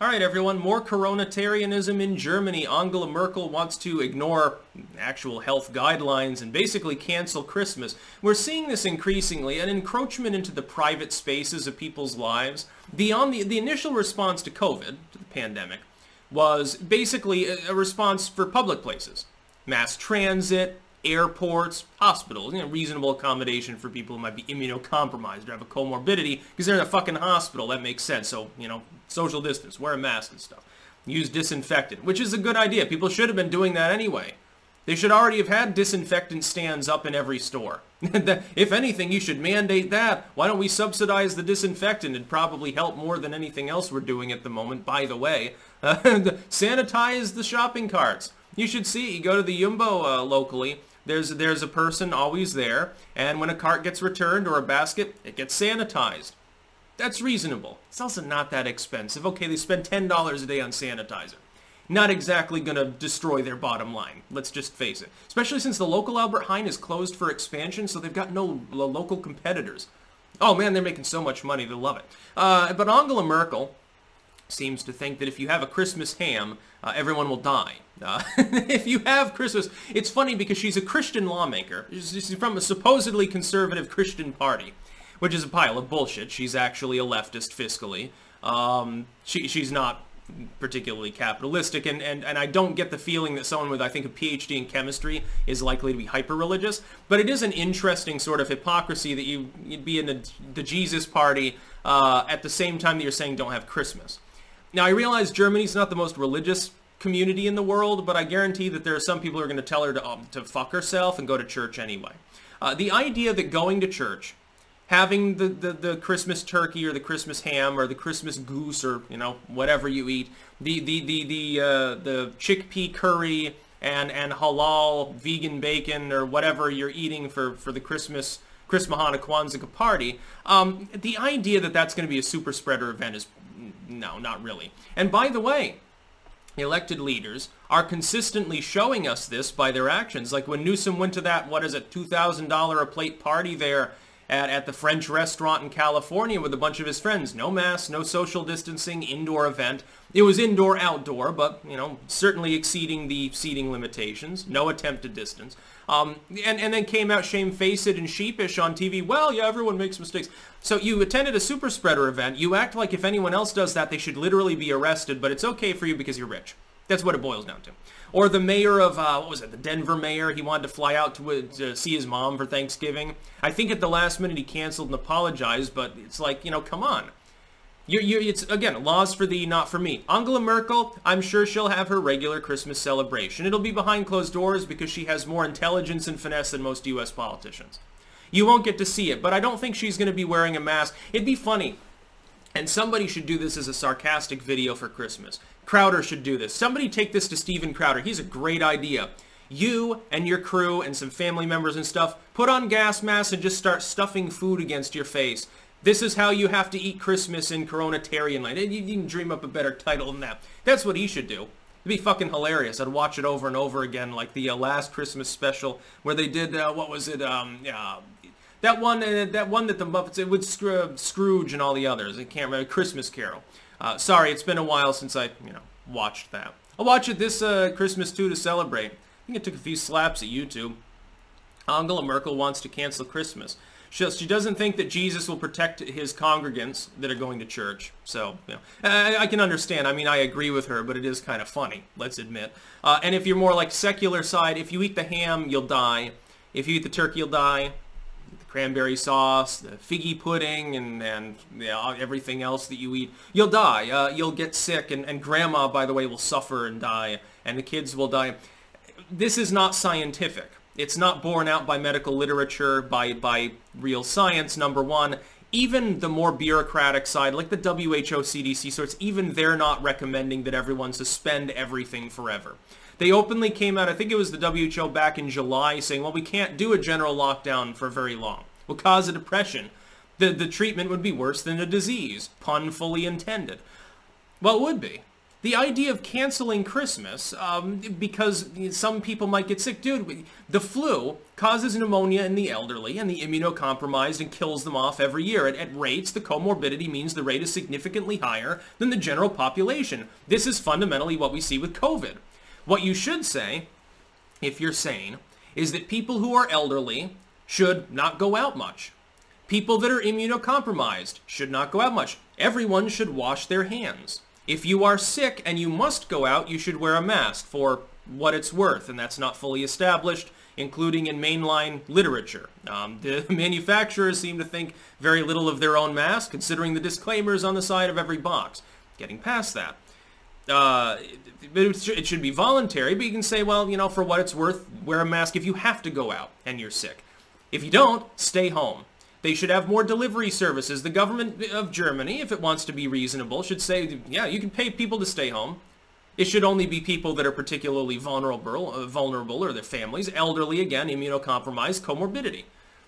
All right, everyone, more coronatarianism in Germany. Angela Merkel wants to ignore actual health guidelines and basically cancel Christmas. We're seeing this increasingly, an encroachment into the private spaces of people's lives. Beyond the initial response to COVID, to the pandemic, was basically a response for public places. Mass transit, airports, hospitals, reasonable accommodation for people who might be immunocompromised or have a comorbidity because they're in a fucking hospital. That makes sense. So, social distance, wear a mask and stuff. Use disinfectant, which is a good idea. People should have been doing that anyway. They should already have had disinfectant stands up in every store. If anything, you should mandate that. Why don't we subsidize the disinfectant? It'd probably help more than anything else we're doing at the moment, by the way. Sanitize the shopping carts. You should see, you go to the Jumbo locally, there's a person always there, and when a cart gets returned or a basket, it gets sanitized. That's reasonable. It's also not that expensive. Okay, they spend $10 a day on sanitizer. Not exactly going to destroy their bottom line. Let's just face it. Especially since the local Albert Heijn is closed for expansion, so they've got no local competitors. Oh man, they're making so much money. They love it. But Angela Merkel seems to think that if you have a Christmas ham, everyone will die. If you have Christmas, it's funny because she's a Christian lawmaker. She's from a supposedly conservative Christian party, which is a pile of bullshit. She's actually a leftist fiscally. She's not particularly capitalistic, and I don't get the feeling that someone with, I think, a PhD in chemistry is likely to be hyper-religious, but it is an interesting sort of hypocrisy that you'd be in the Jesus party at the same time that you're saying don't have Christmas. Now, I realize Germany's not the most religious community in the world, but I guarantee that there are some people who are going to tell her to fuck herself and go to church anyway. The idea that going to church, having the Christmas turkey or the Christmas ham or the Christmas goose or whatever you eat, the chickpea curry and halal vegan bacon or whatever you're eating for the Christmas Mahana Kwanzaa party, the idea that that's going to be a super spreader event is no, not really. And by the way, elected leaders are consistently showing us this by their actions. Like when Newsom went to that, $2,000 a plate party there at the French restaurant in California with a bunch of his friends. No mask, no social distancing, indoor event. It was indoor-outdoor, but, certainly exceeding the seating limitations. No attempt to distance. And then came out shamefaced and sheepish on TV. Well, yeah, everyone makes mistakes. So you attended a super spreader event. You act like if anyone else does that, they should literally be arrested, but it's okay for you because you're rich. That's what it boils down to. Or the mayor of, the Denver mayor, he wanted to fly out to see his mom for Thanksgiving. I think at the last minute he canceled and apologized, but it's like, come on. It's, again, laws for thee, not for me. Angela Merkel, I'm sure she'll have her regular Christmas celebration. It'll be behind closed doors because she has more intelligence and finesse than most U.S. politicians. You won't get to see it, but I don't think she's going to be wearing a mask. It'd be funny. And somebody should do this as a sarcastic video for Christmas. Crowder should do this. Somebody take this to Steven Crowder. He's a great idea. You and your crew and some family members and stuff, put on gas masks and just start stuffing food against your face. This is how you have to eat Christmas in Coronatarian land. You can dream up a better title than that. That's what he should do. It'd be fucking hilarious. I'd watch it over and over again, like the last Christmas special where they did, that one that the Muppets, it would Scrooge and all the others. I can't remember. Christmas Carol. Sorry, it's been a while since I, watched that. I'll watch it this Christmas too to celebrate. I think it took a few slaps at YouTube. Angela Merkel wants to cancel Christmas. She doesn't think that Jesus will protect his congregants that are going to church. So, I can understand. I mean, I agree with her, but it is kind of funny, let's admit. And if you're more like secular side, if you eat the ham, you'll die. If you eat the turkey, you'll die. The cranberry sauce, the figgy pudding, and everything else that you eat, you'll die. You'll get sick, and grandma, by the way, will suffer and die, and the kids will die. This is not scientific. It's not borne out by medical literature, by real science, number one. Even the more bureaucratic side, like the WHO, CDC sorts, even they're not recommending that everyone suspend everything forever. They openly came out, I think it was the WHO back in July, saying, well, we can't do a general lockdown for very long. We'll cause a depression. The treatment would be worse than a disease. Pun fully intended. Well, it would be. The idea of canceling Christmas, because some people might get sick. Dude, the flu causes pneumonia in the elderly and the immunocompromised and kills them off every year. At rates, the comorbidity means the rate is significantly higher than the general population. This is fundamentally what we see with COVID. What you should say, if you're sane, is that people who are elderly should not go out much. People that are immunocompromised should not go out much. Everyone should wash their hands. If you are sick and you must go out, you should wear a mask for what it's worth, and that's not fully established, including in mainline literature. The manufacturers seem to think very little of their own mask, considering the disclaimers on the side of every box. Getting past that. It should be voluntary, but you can say, well, you know, for what it's worth, wear a mask if you have to go out and you're sick. If you don't, stay home. They should have more delivery services. The government of Germany, if it wants to be reasonable, should say, yeah, you can pay people to stay home. It should only be people that are particularly vulnerable or their families, elderly, again, immunocompromised, comorbidity.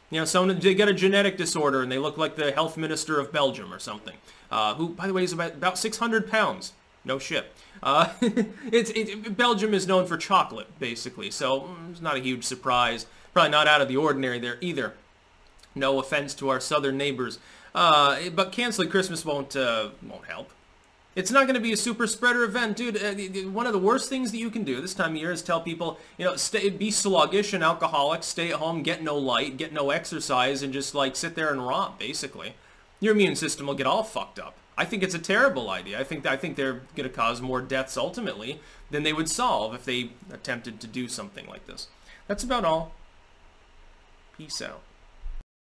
You know, someone, they get a genetic disorder and they look like the health minister of Belgium or something, who, by the way, is about 600 pounds. No shit. Belgium is known for chocolate, basically, so it's not a huge surprise. Probably not out of the ordinary there either. No offense to our southern neighbors. But canceling Christmas won't help. It's not going to be a super spreader event, dude. One of the worst things that you can do this time of year is tell people, you know, be sluggish and alcoholic, stay at home, get no light, get no exercise, and just, like, sit there and rot, basically. Your immune system will get all fucked up. I think it's a terrible idea. I think they're going to cause more deaths, ultimately, than they would solve if they attempted to do something like this. That's about all. Peace out.